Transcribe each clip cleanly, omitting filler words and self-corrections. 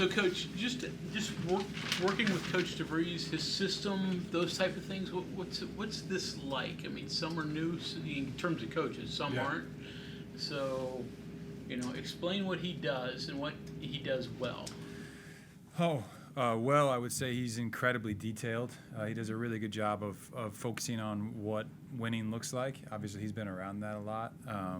So, Coach, just working with Coach DeVries, his system, those type of things. What's this like? I mean, some are new in terms of coaches, some aren't. So, explain what he does and what he does well. Well, I would say he's incredibly detailed. He does a really good job of focusing on what winning looks like. Obviously, he's been around that a lot. I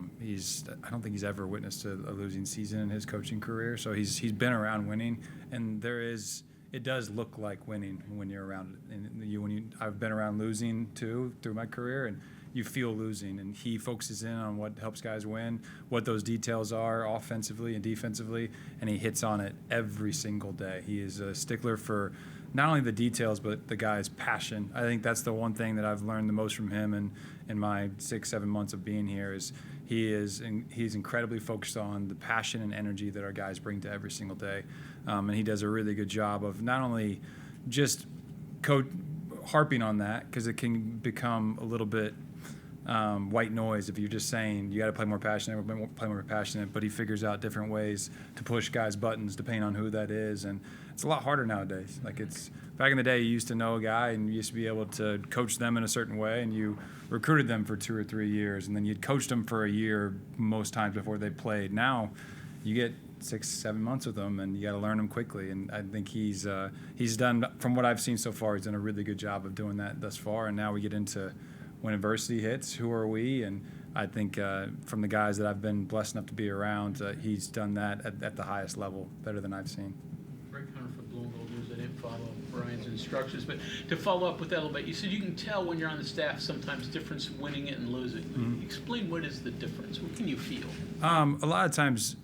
don't think he's ever witnessed a losing season in his coaching career. So he's been around winning, and it does look like winning when you're around it. And I've been around losing too through my career, and you feel losing, and he focuses in on what helps guys win, what those details are offensively and defensively, and he hits on it every single day. He is a stickler for not only the details, but the guy's passion. I think that's the one thing that I've learned the most from him in my 6-7 months of being here is he's incredibly focused on the passion and energy that our guys bring to every single day. And he does a really good job of not only just harping on that, because it can become a little bit white noise if you're just saying you got to play more passionate, but he figures out different ways to push guys' buttons depending on who that is, and it's a lot harder nowadays. Like, it's back in the day, you used to know a guy and you used to be able to coach them in a certain way, and you recruited them for 2 or 3 years, and then you'd coach them for a year most times before they played. Now you get 6-7 months with them, and you got to learn them quickly. And I think he's done, from what I've seen so far, he's done a really good job of doing that thus far. And now we get into when adversity hits, who are we? And I think from the guys that I've been blessed enough to be around, he's done that at the highest level, better than I've seen. Greg Hunter for Blue and Gold News. I didn't follow Brian's instructions, but to follow up with that a little bit, you said you can tell when you're on the staff sometimes difference winning it and losing. Mm-hmm. Explain what is the difference? What can you feel? A lot of times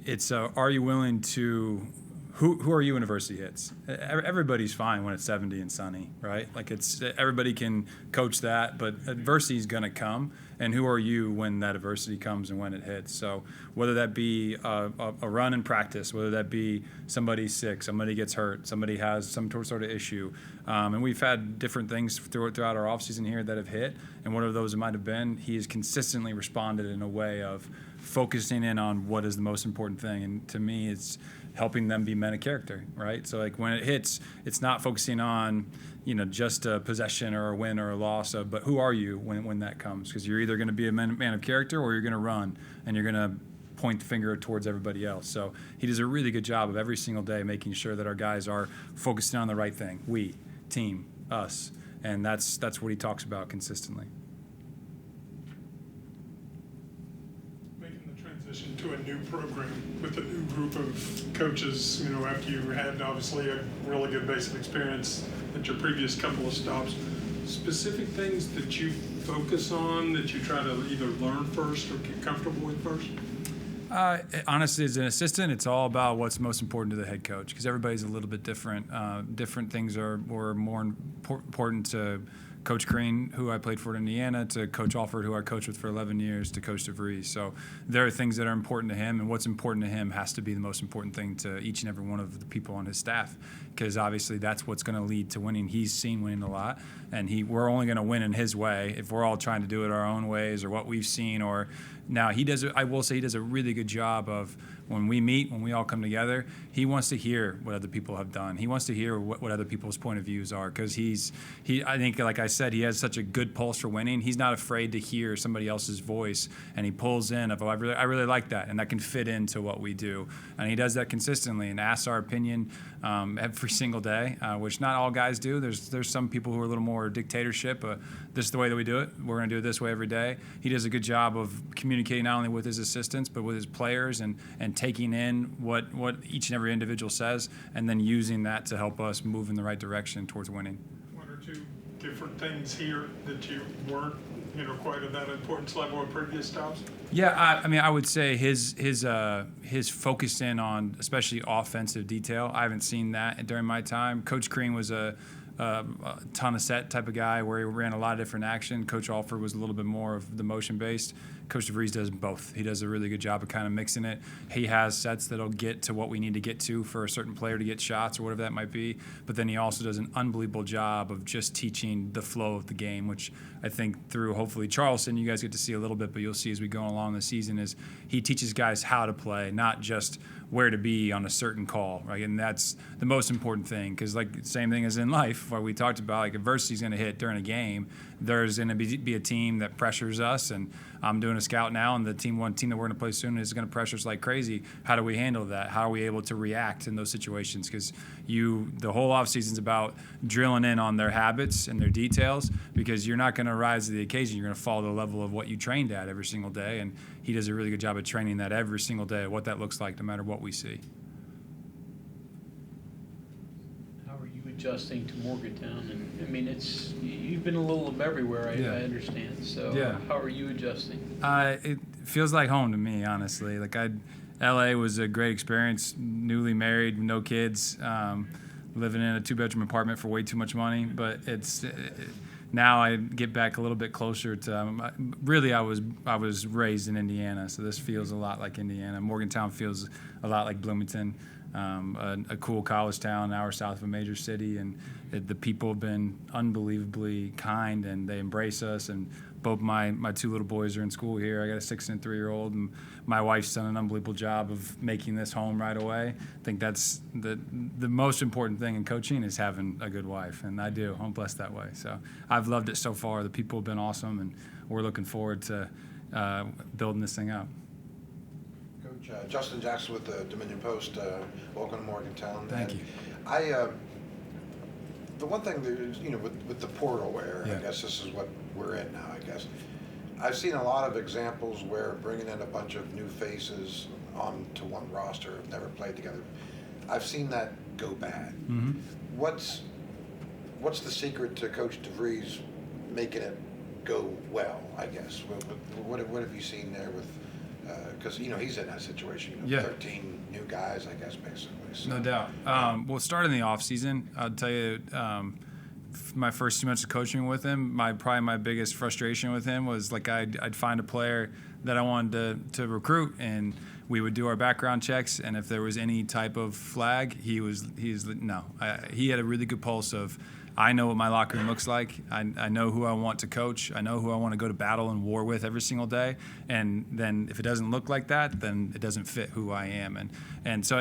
it's are you willing to who are you when adversity hits? Everybody's fine when it's 70 and sunny, right? Like, everybody can coach that, but adversity is going to come. And who are you when that adversity comes and when it hits? So whether that be a run in practice, whether that be somebody's sick, somebody gets hurt, somebody has some sort of issue, and we've had different things throughout our offseason here that have hit, and whatever those it might have been, he has consistently responded in a way of focusing in on what is the most important thing. And to me, it's helping them be men of character, right? So, like, when it hits, it's not focusing on, just a possession or a win or a loss, but who are you when that comes? Because you're either going to be a man of character or you're going to run, and you're going to point the finger towards everybody else. So he does a really good job of every single day making sure that our guys are focusing on the right thing. We, team, us. And that's what he talks about consistently. To a new program with a new group of coaches, after you had obviously a really good basic experience at your previous couple of stops, specific things that you focus on that you try to either learn first or get comfortable with first? Honestly, as an assistant, it's all about what's most important to the head coach, because everybody's a little bit different. Different things were more important to Coach Green, who I played for at Indiana, to Coach Alford, who I coached with for 11 years, to Coach DeVries. So there are things that are important to him, and what's important to him has to be the most important thing to each and every one of the people on his staff, because obviously that's what's going to lead to winning. He's seen winning a lot, and we're only going to win in his way if we're all trying to do it our own ways or what we've seen. Or now I will say he does a really good job of, when we meet, when we all come together, he wants to hear what other people have done. He wants to hear what other people's point of views are, because I think, like I said, he has such a good pulse for winning. He's not afraid to hear somebody else's voice, and he pulls in of, I really like that, and that can fit into what we do. And he does that consistently and asks our opinion every single day, which not all guys do. There's some people who are a little more dictatorship. This is the way that we do it. We're going to do it this way every day. He does a good job of communicating not only with his assistants but with his players, and taking in what each and every individual says, and then using that to help us move in the right direction towards winning. One or two different things here that you weren't, quite at that importance level of previous stops? Yeah, I would say his focus in on especially offensive detail. I haven't seen that during my time. Coach Green was a ton of set type of guy where he ran a lot of different action. Coach Alford was a little bit more of the motion-based. Coach DeVries does both. He does a really good job of kind of mixing it. He has sets that'll get to what we need to get to for a certain player to get shots or whatever that might be. But then he also does an unbelievable job of just teaching the flow of the game, which I think through hopefully Charleston you guys get to see a little bit, but you'll see as we go along the season is he teaches guys how to play, not just where to be on a certain call, right? And that's the most important thing, because like same thing as in life, where we talked about like adversity is going to hit during a game. There's going to be a team that pressures us, and I'm doing a scout now, and the one team that we're going to play soon is going to pressure us like crazy. How do we handle that? How are we able to react in those situations? Because the whole offseason is about drilling in on their habits and their details, because you're not going to rise to the occasion. You're going to follow the level of what you trained at every single day, and he does a really good job of training that every single day, what that looks like, no matter what we see. How are you adjusting to Morgantown? And I mean, you've been a little of everywhere, I understand. So Yeah. how are you adjusting? It feels like home to me, honestly. Like LA was a great experience. Newly married, no kids, living in a 2-bedroom apartment for way too much money. But now I get back a little bit closer to. Really, I was raised in Indiana, so this feels a lot like Indiana. Morgantown feels a lot like Bloomington. A cool college town, an hour south of a major city, and the people have been unbelievably kind, and they embrace us. And both my 2 little boys are in school here. I got a 6 and 3-year-old, and my wife's done an unbelievable job of making this home right away. I think that's the most important thing in coaching is having a good wife, and I do. I'm blessed that way. So I've loved it so far. The people have been awesome, and we're looking forward to building this thing up. Coach, Justin Jackson with the Dominion Post. Welcome to Morgantown. Thank you. The one thing that is, with the portal where I guess this is what we're in now, I guess. I've seen a lot of examples where bringing in a bunch of new faces onto one roster have never played together. I've seen that go bad. Mm-hmm. What's the secret to Coach DeVries making it go well, I guess? What have you seen there with, because, he's in that situation, 13 new guys, I guess, basically. So. No doubt. Well, starting the off season, I'll tell you, my first 2 months of coaching with him, probably my biggest frustration with him was like I'd find a player that I wanted to recruit, and we would do our background checks, and if there was any type of flag, he had a really good pulse of, I know what my locker room looks like. I know who I want to coach. I know who I want to go to battle and war with every single day. And then if it doesn't look like that, then it doesn't fit who I am. And so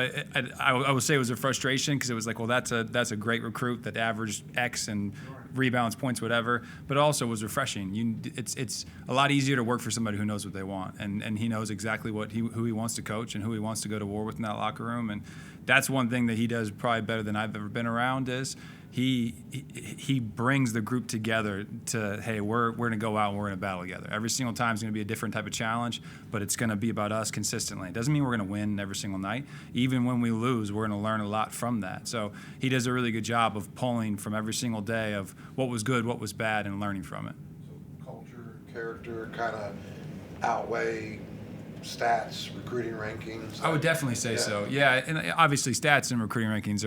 I would say it was a frustration, because it was like, well, that's a great recruit that averaged X and rebounds, points, whatever. But it also was refreshing. It's a lot easier to work for somebody who knows what they want, and he knows exactly who he wants to coach and who he wants to go to war with in that locker room. And that's one thing that he does probably better than I've ever been around is. He brings the group together to, hey, we're going to go out and we're going to battle together. Every single time is going to be a different type of challenge, but it's going to be about us consistently. It doesn't mean we're going to win every single night. Even when we lose, we're going to learn a lot from that. So he does a really good job of pulling from every single day of what was good, what was bad, and learning from it. So culture, character kind of outweigh stats, recruiting rankings? I would definitely say so. Yeah, and obviously stats and recruiting rankings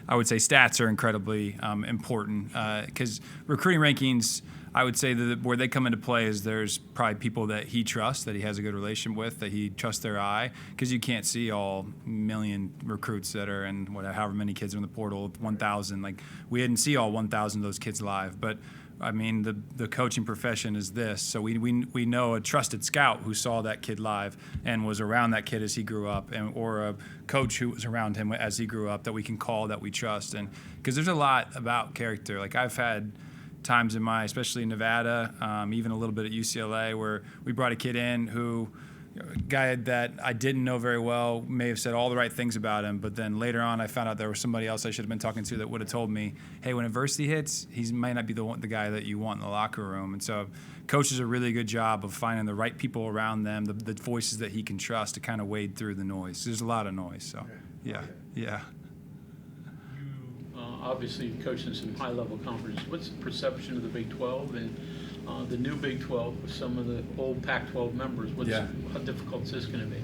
I would say stats are incredibly important, because recruiting rankings, I would say that where they come into play is there's probably people that he trusts, that he has a good relation with, that he trusts their eye, because you can't see all million recruits that are in however many kids are in the portal, 1,000. Like, we didn't see all 1,000 of those kids live, but I mean, the coaching profession is this. So we know a trusted scout who saw that kid live and was around that kid as he grew up, or a coach who was around him as he grew up that we can call, that we trust. And because there's a lot about character. Like, I've had times especially in Nevada, even a little bit at UCLA, where we brought a kid in who, a guy that I didn't know very well, may have said all the right things about him, but then later on I found out there was somebody else I should have been talking to that would have told me, hey, when adversity hits, he might not be the guy that you want in the locker room. And so coaches do a really good job of finding the right people around them, the voices that he can trust to kind of wade through the noise. There's a lot of noise, so yeah. You obviously coached in some high-level conferences. What's the perception of the Big 12 and the new Big 12 with some of the old Pac-12 members? How difficult is this going to be?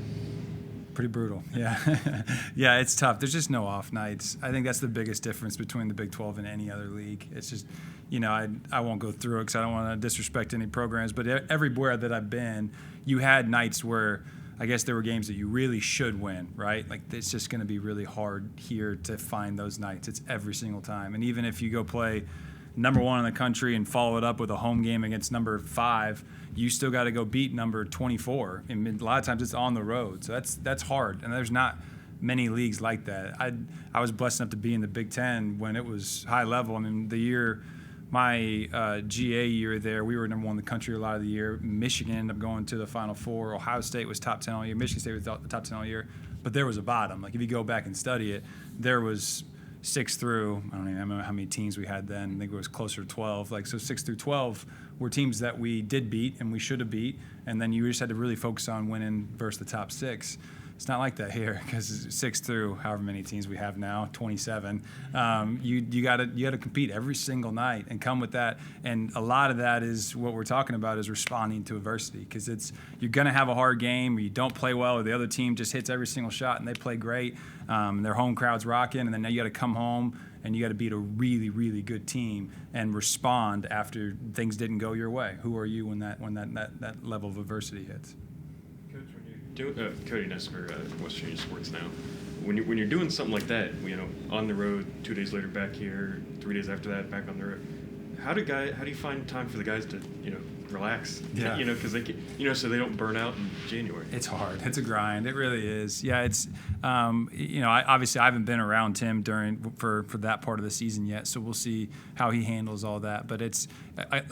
pretty brutal. Yeah. Yeah, it's tough. There's just no off nights. I think that's the biggest difference between the Big 12 and any other league. It's just, I won't go through it because I don't want to disrespect any programs, but everywhere that I've been, you had nights where I guess there were games that you really should win, right? Like, it's just going to be really hard here to find those nights. It's every single time. And even if you go play number 1 in the country and follow it up with a home game against number 5, you still got to go beat number 24. And a lot of times it's on the road. So that's hard. And there's not many leagues like that. I was blessed enough to be in the Big Ten when it was high level. I mean, the year, my GA year there, we were number 1 in the country a lot of the year. Michigan ended up going to the Final Four. Ohio State was top 10 all year. Michigan State was the top 10 all year. But there was a bottom. Like, if you go back and study it, there was 6 through, I don't even remember how many teams we had then. I think it was closer to 12. Like, so 6 through 12 were teams that we did beat and we should have beat. And then you just had to really focus on winning versus the top 6. It's not like that here, because 6 through however many teams we have now, 27, you gotta compete every single night and come with that. And a lot of that is what we're talking about, is responding to adversity, because you're gonna have a hard game, or you don't play well, or the other team just hits every single shot and they play great, and their home crowd's rocking, and then now you got to come home and you got to beat a really, really good team and respond after things didn't go your way. Who are you when that level of adversity hits? Cody Nesper, Western Union Sports Now. When you're doing something like that, on the road, 2 days later back here, 3 days after that back on the road, how do you find time for the guys to relax? Yeah. Because they so they don't burn out in January. It's hard. It's a grind. It really is. Yeah. It's I haven't been around Tim for that part of the season yet, so we'll see how he handles all that. But it's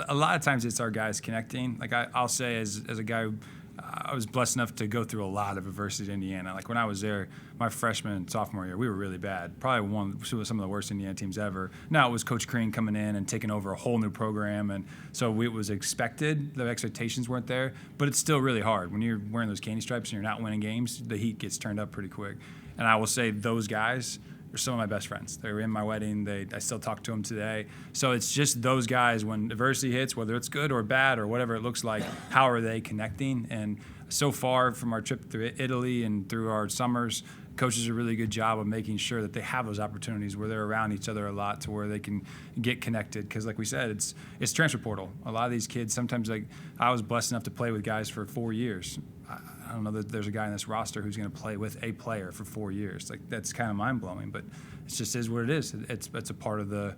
a lot of times it's our guys connecting. Like, I'll say as a guy who, I was blessed enough to go through a lot of adversity in Indiana. Like, when I was there, my freshman and sophomore year, we were really bad. Probably some of the worst Indiana teams ever. Now, it was Coach Crean coming in and taking over a whole new program, and so it was expected. The expectations weren't there, but it's still really hard. When you're wearing those candy stripes and you're not winning games, the heat gets turned up pretty quick. And I will say those guys are some of my best friends. They were in my wedding. I still talk to them today. So it's just those guys, when adversity hits, whether it's good or bad or whatever it looks like, how are they connecting? And so far from our trip through Italy and through our summers, coaches do a really good job of making sure that they have those opportunities where they're around each other a lot, to where they can get connected. Because like we said, it's transfer portal. A lot of these kids, sometimes, like, I was blessed enough to play with guys for 4 years. I don't know that there's a guy in this roster who's going to play with a player for 4 years. Like, that's kind of mind-blowing, but it just is what it is. It's a part of the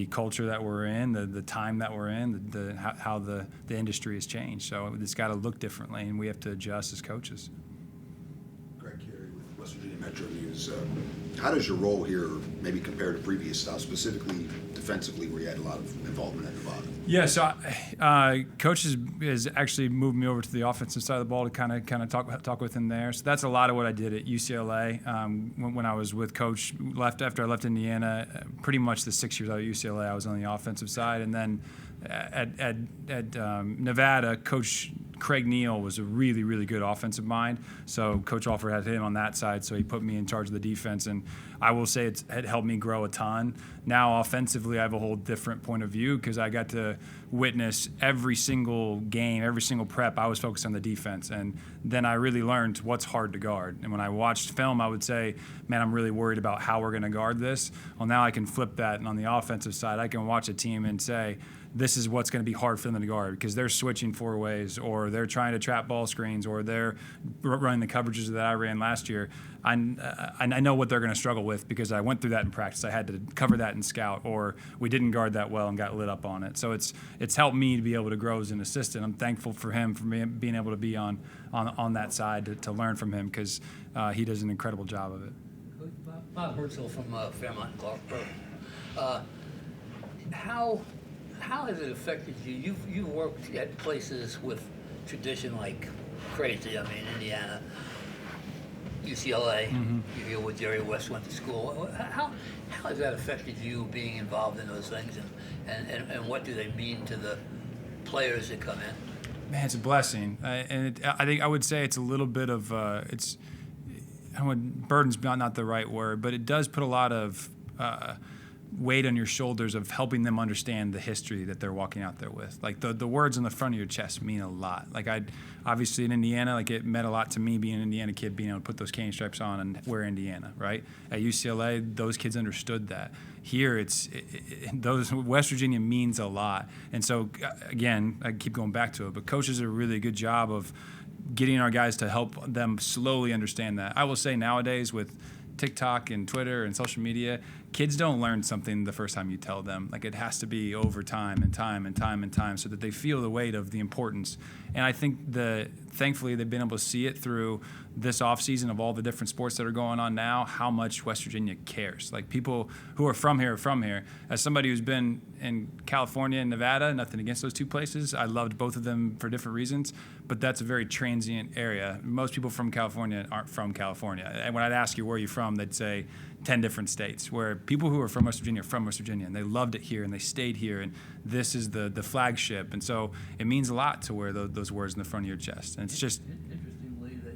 culture that we're in, the time that we're in, how the industry has changed. So it's got to look differently, and we have to adjust as coaches. Greg Carey with West Virginia Metro News. How does your role here maybe compare to previous stuff, specifically defensively, where you had a lot of involvement at Nevada? Yeah, so Coach has actually moved me over to the offensive side of the ball to kind of talk with him there. So that's a lot of what I did at UCLA when I was with Coach. After I left Indiana, pretty much the 6 years out at UCLA, I was on the offensive side, and then at Nevada, Coach Craig Neal was a really, really good offensive mind. So Coach Alford had him on that side, so he put me in charge of the defense. And I will say it helped me grow a ton. Now offensively, I have a whole different point of view, because I got to witness every single game, every single prep. I was focused on the defense. And then I really learned what's hard to guard. And when I watched film, I would say, man, I'm really worried about how we're going to guard this. Well, now I can flip that. And on the offensive side, I can watch a team and say, this is what's going to be hard for them to guard, because they're switching 4 ways, or they're trying to trap ball screens, or they're running the coverages that I ran last year. I know what they're going to struggle with, because I went through that in practice. I had to cover that in scout, or we didn't guard that well and got lit up on it. So it's helped me to be able to grow as an assistant. I'm thankful for him for being able to be on that side to learn from him, because he does an incredible job of it. Bob Herzl from Fairmont and Clark. How has it affected you? You've worked at places with tradition like crazy. I mean, Indiana, UCLA. Mm-hmm. You know, where Jerry West went to school. How has that affected you being involved in those things, and what do they mean to the players that come in? Man, it's a blessing, and I think I would say it's a little bit of burden's not the right word, but it does put a lot of weight on your shoulders of helping them understand the history that they're walking out there with. Like the words on the front of your chest mean a lot. Like obviously in Indiana, like it meant a lot to me being an Indiana kid, being able to put those cane stripes on and wear Indiana, right? At UCLA, those kids understood that. Here, those West Virginia means a lot. And so again, I keep going back to it, but coaches do a really good job of getting our guys to help them slowly understand that. I will say nowadays with TikTok and Twitter and social media, kids don't learn something the first time you tell them. Like it has to be over time and time and time and time so that they feel the weight of the importance. And I think thankfully they've been able to see it through this offseason of all the different sports that are going on now, how much West Virginia cares. Like people who are from here are from here. As somebody who's been in California and Nevada, nothing against those two places, I loved both of them for different reasons, but that's a very transient area. Most people from California aren't from California. And when I'd ask you where you're from, they'd say 10 different states, where people who are from West Virginia are from West Virginia, and they loved it here, and they stayed here, and this is the flagship. And so it means a lot to wear those words in the front of your chest. And it's just... Interestingly, that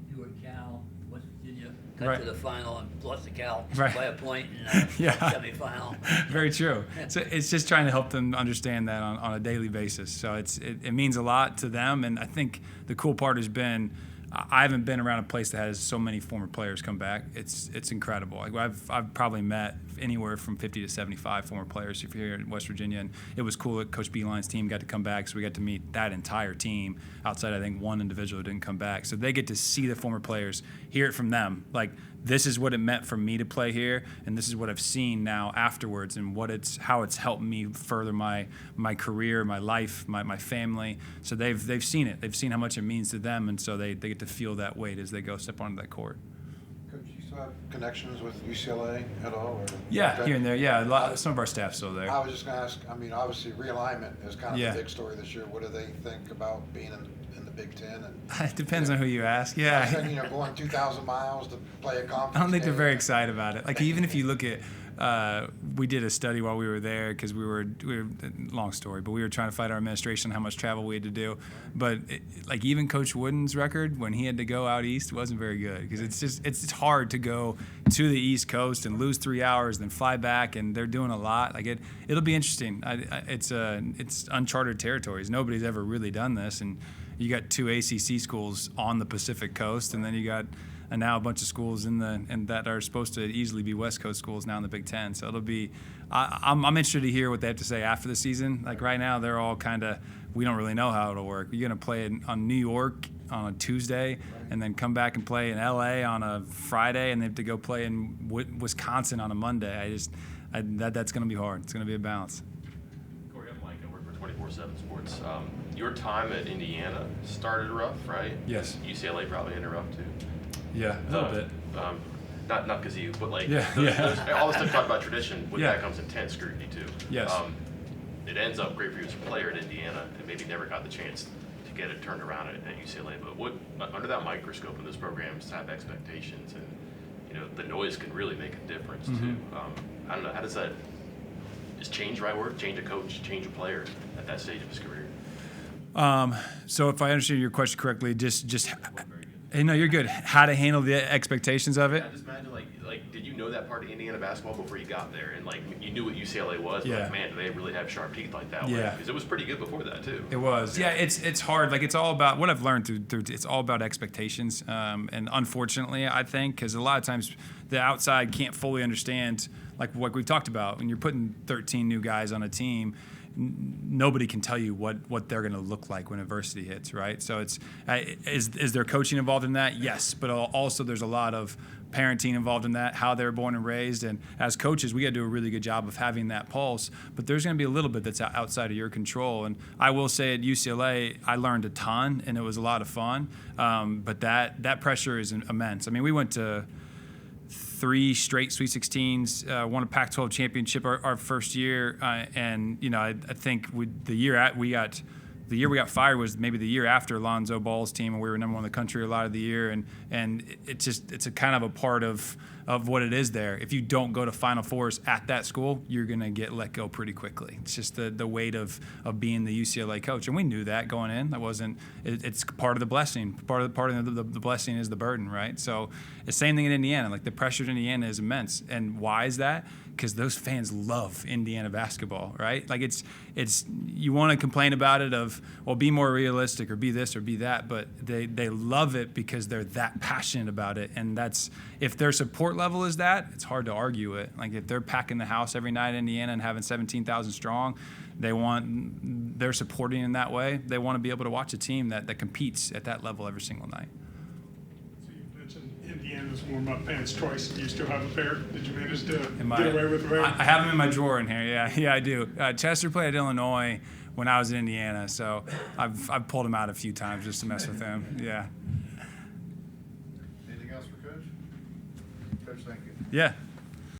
you were Cal, West Virginia, got Right. to the final and lost to Cal Right. by a point in Yeah. semifinal. Very true. So it's just trying to help them understand that on a daily basis. So it means a lot to them. And I think the cool part has been, I haven't been around a place that has so many former players come back. It's incredible. Like I've probably met anywhere from 50 to 75 former players if you're here in West Virginia, and it was cool that Coach Beeline's team got to come back, so we got to meet that entire team outside I think one individual who didn't come back. So they get to see the former players, hear it from them. Like, this is what it meant for me to play here, and this is what I've seen now afterwards, and how it's helped me further my career, my life, my family. So they've seen it. They've seen how much it means to them, and so they get to feel that weight as they go step onto that court. Coach, you still have connections with UCLA at all? Or? Yeah, Okay. here and there. Yeah, some of our staff's still there. I was just going to ask, I mean, obviously realignment is kind of Yeah. the big story this year. What do they think about being in the Big Ten? And It depends on who you ask. I Yeah. said, going 2,000 miles to play a conference. I don't think they're game. very excited about it. Like, even if you look at, we did a study while we were there because we were long story, but we were trying to fight our administration on how much travel we had to do. But like even Coach Wooden's record when he had to go out east wasn't very good because it's hard to go to the East Coast and lose 3 hours, then fly back, and they're doing a lot. Like it'll be interesting. It's uncharted territories. Nobody's ever really done this, and you got 2 ACC schools on the Pacific Coast, and then you got now a bunch of schools and that are supposed to easily be West Coast schools now in the Big Ten. So it'll be, I'm interested to hear what they have to say after the season. Like right now, they're all kind of, we don't really know how it'll work. You're going to play on New York on a Tuesday, and then come back and play in LA on a Friday, and they have to go play in Wisconsin on a Monday. That's going to be hard. It's going to be a balance. Kory, I'm Mike. I work for 24/7 Sports. Your time at Indiana started rough, right? Yes. UCLA probably ended rough too. Yeah, a little bit. Not because of you, but like Yeah, yeah. all this stuff talk about tradition. With Yeah. that comes intense scrutiny too. Yes. It ends up great for you as a player at Indiana, and maybe never got the chance to get it turned around at UCLA. But what under that microscope in those programs have expectations, and the noise can really make a difference too. I don't know, how does that? Is change the right word? Change a coach, change a player at that stage of his career? So if I understand your question correctly, just hey, no, you're good. How to handle the expectations of it? Yeah, just imagine like did you know that part of Indiana basketball before you got there, and like you knew what UCLA was? But Yeah. like, man, do they really have sharp teeth like that? Yeah. Because it was pretty good before that too. It was. Yeah, it's hard. Like it's all about what I've learned through it's all about expectations. And unfortunately, I think because a lot of times the outside can't fully understand like what we've talked about. When you're putting 13 new guys on a team, nobody can tell you what they're going to look like when adversity hits, right? So it's is there coaching involved in that? Yes, but also there's a lot of parenting involved in that, how they're born and raised, and as coaches we got to do a really good job of having that pulse, but there's going to be a little bit that's outside of your control. And I will say at UCLA I learned a ton and it was a lot of fun, but that pressure is immense. I mean, we went to 3 straight Sweet 16s, won a Pac-12 championship our first year, and I think the year we got fired was maybe the year after Lonzo Ball's team, and we were number 1 in the country a lot of the year, and it's a kind of a part of of what it is there. If you don't go to Final Fours at that school, you're going to get let go pretty quickly. It's just the weight of being the UCLA coach. And we knew that going in. That wasn't, it's part of the blessing. Part of the blessing is the burden, right? So the same thing in Indiana. Like the pressure in Indiana is immense. And why is that? Because those fans love Indiana basketball, right? Like it's you want to complain about it of, well, be more realistic or be this or be that, but they love it because they're that passionate about it. And that's, if their support level is that, it's hard to argue it. Like if they're packing the house every night in Indiana and having 17,000 strong, they're supporting in that way. They want to be able to watch a team that competes at that level every single night. So you mentioned Indiana's warm-up pants twice. Do you still have a pair? Did you manage to Get get away with wearing? I have them in my drawer in here. Yeah, I do. Chester played at Illinois when I was in Indiana, so I've pulled him out a few times just to mess with him. Yeah. Anything else for Coach? Coach, thank you. Yeah.